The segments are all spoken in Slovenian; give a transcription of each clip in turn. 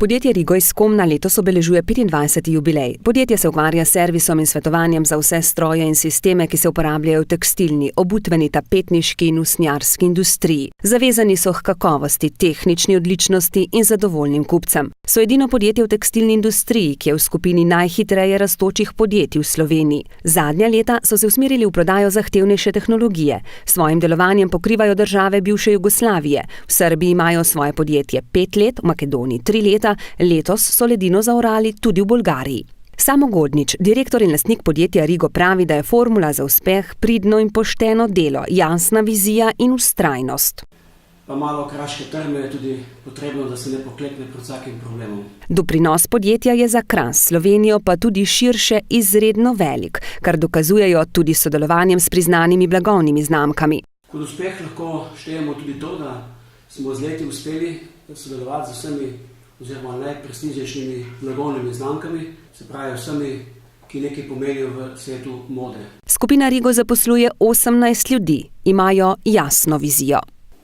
Podjetje Rigo iz Komna letos obeležuje 25. jubilej. Podjetje se ukvarja s servisom in svetovanjem za vse stroje in sisteme, ki se uporabljajo v tekstilni, obutveni, tapetniški in usnjarski industriji. Zavezani so k kakovosti, tehnični odličnosti in zadovoljnim kupcem. So edino podjetje v tekstilni industriji, ki je v skupini najhitreje rastočih podjetij v Sloveniji. Zadnja leta so se usmerili v prodajo zahtevnejše tehnologije. S svojim delovanjem pokrivajo države bivše Jugoslavije. V Srbiji imajo svoje podjetje 5 let, v Makedoniji 3 leta, letos so ledino zaorali tudi v Bolgariji. Samo Godnič, direktor in lastnik podjetja Rigo, pravi, da je formula za uspeh pridno in pošteno delo, jasna vizija in vztrajnost. Pa malo kraške trme je tudi potrebno, da se ne poklekne pred vsakim problemom. Doprinos podjetja je za Kras, Slovenijo pa tudi širše izredno velik, kar dokazujejo tudi s sodelovanjem s priznanimi blagovnimi znamkami. Kot uspeh lahko štejemo tudi to, da smo z leti uspeli sodelovati z vsemi oziroma najprestižnejšimi blagovnimi znamkami, se pravi vsemi, ki nekaj pomenijo v svetu mode. Skupina Rigo zaposluje 18 ljudi, imajo jasno vizijo.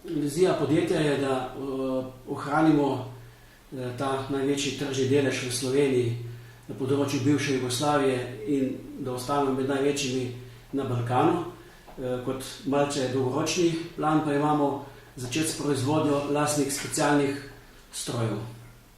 Vizija podjetja je, da ohranimo ta največji tržni delež v Sloveniji na področju bivše Jugoslavije in da ostanemo med največjimi na Balkanu. Kot malce dolgoročni plan pa imamo začeti s proizvodnjo lastnih specialnih strojev.